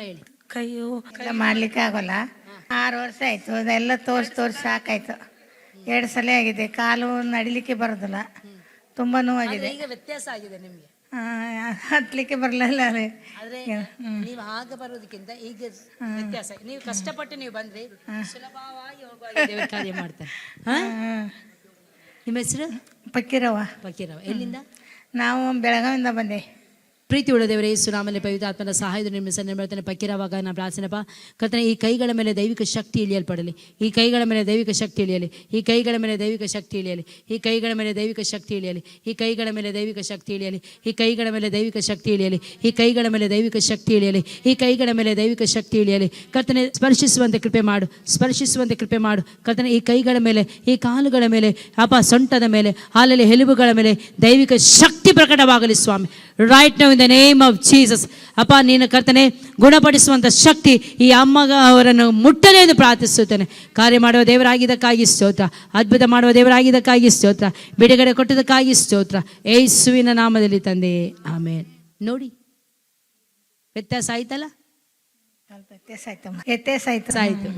ಹೇಳಿ. ಕೈಯು ಎಲ್ಲ ಮಾಡ್ಲಿಕ್ಕೆ ಆಗೋಲ್ಲ. 6 ವರ್ಷ ಆಯ್ತು, ಅದೆಲ್ಲ ತೋರಿಸಿ ಸಾಕಾಯ್ತು. 2 ಸಲ ಆಗಿದೆ. ಕಾಲು ನಡಿಲಿಕ್ಕೆ ಬರೋದಿಲ್ಲ, ತುಂಬಾ ನೋವಾಗಿದೆ. ಈಗ ವ್ಯತ್ಯಾಸ ಆಗಿದೆ ನಿಮ್ಗೆ, ಹತ್ಲಿಕ್ಕೆ ಬರಲಿಲ್ಲ. ಆದ್ರೆ ನೀವು ಆಗ ಬರೋದಕ್ಕಿಂತ ಈಗ ವ್ಯತ್ಯಾಸ. ನೀವು ಕಷ್ಟಪಟ್ಟು ನೀವು ಬಂದ್ರಿ, ಸುಲಭವಾಗಿ ಹೋಗುವಾಗ ದೇವರು ಕಾರ್ಯ ಮಾಡ್ತಾರೆ. ನಿಮ್ಮ ಹೆಸರು? ಪಕ್ಕೀರವ್ವ. ಫಕೀರವ್ವ. ಎಲ್ಲಿಂದ? ನಾವು ಬೆಳಗಾವಿಂದ ಬಂದೆ. ಪ್ರೀತಿ ಉಳ್ಳ ದೇವರೇ, ಯೇಸು ನಾಮದಲ್ಲಿ ಪವಿತ್ರಾತ್ಮನ ಸಹಾಯದ ನಿರ್ಮಿಸನೆ ಮಾಡ್ತಾನೆ. ಪಕ್ಕಿರವಾಗ ನಾನು ಪ್ರಾರ್ಥನೆಪ್ಪ ಕರ್ತನೆ, ಈ ಕೈಗಳ ಮೇಲೆ ದೈವಿಕ ಶಕ್ತಿ ಇಳಿಯಲ್ಪಡಲಿ. ಈ ಕೈಗಳ ಮೇಲೆ ದೈವಿಕ ಶಕ್ತಿ ಇಳಿಯಲಿ. ಈ ಕೈಗಳ ಮೇಲೆ ದೈವಿಕ ಶಕ್ತಿ ಇಳಿಯಲಿ. ಈ ಕೈಗಳ ಮೇಲೆ ದೈವಿಕ ಶಕ್ತಿ ಇಳಿಯಲಿ. ಈ ಕೈಗಳ ಮೇಲೆ ದೈವಿಕ ಶಕ್ತಿ ಇಳಿಯಲಿ. ಈ ಕೈಗಳ ಮೇಲೆ ದೈವಿಕ ಶಕ್ತಿ ಇಳಿಯಲಿ. ಈ ಕೈಗಳ ಮೇಲೆ ದೈವಿಕ ಶಕ್ತಿ ಇಳಿಯಲಿ. ಈ ಕೈಗಳ ಮೇಲೆ ದೈವಿಕ ಶಕ್ತಿ ಇಳಿಯಲಿ. ಕರ್ತನೆ, ಸ್ಪರ್ಶಿಸುವಂತೆ ಕೃಪೆ ಮಾಡು, ಸ್ಪರ್ಶಿಸುವಂತೆ ಕೃಪೆ ಮಾಡು. ಕರ್ತನೆ, ಈ ಕೈಗಳ ಮೇಲೆ, ಈ ಕಾಲುಗಳ ಮೇಲೆ, ಸೊಂಟದ ಮೇಲೆ, ಹಾಲಲ್ಲಿ ಎಲುಬುಗಳ ಮೇಲೆ ದೈವಿಕ ಶಕ್ತಿ ಪ್ರಕಟವಾಗಲಿ ಸ್ವಾಮಿ. Right now in the name of Jesus. ಅಪ್ಪ, ನೀನು ಕರ್ತನೆ ಗುಣಪಡಿಸುವಂಥ ಶಕ್ತಿ ಈ ಅಮ್ಮಗ ಅವರನ್ನು ಮುಟ್ಟಲೇ ಎಂದು ಪ್ರಾರ್ಥಿಸುತ್ತೇನೆ. ಕಾರ್ಯ ಮಾಡುವ ದೇವರಾಗಿದ್ದಕ್ಕಾಗಿ ಸ್ತೋತ್ರ, ಅದ್ಭುತ ಮಾಡುವ ದೇವರಾಗಿದ್ದಕ್ಕಾಗಿ ಸ್ತೋತ್ರ, ಬಿಡುಗಡೆ ಕೊಟ್ಟದಕ್ಕಾಗಿ ಸ್ತೋತ್ರ, ಯೇಸುವಿನ ನಾಮದಲ್ಲಿ ತಂದೆ, ಆಮೇನ್. ನೋಡಿ, ವ್ಯತ್ಯಾಸ ಆಯ್ತಲ್ಲ? ವ್ಯತ್ಯಾಸ ಆಯ್ತು.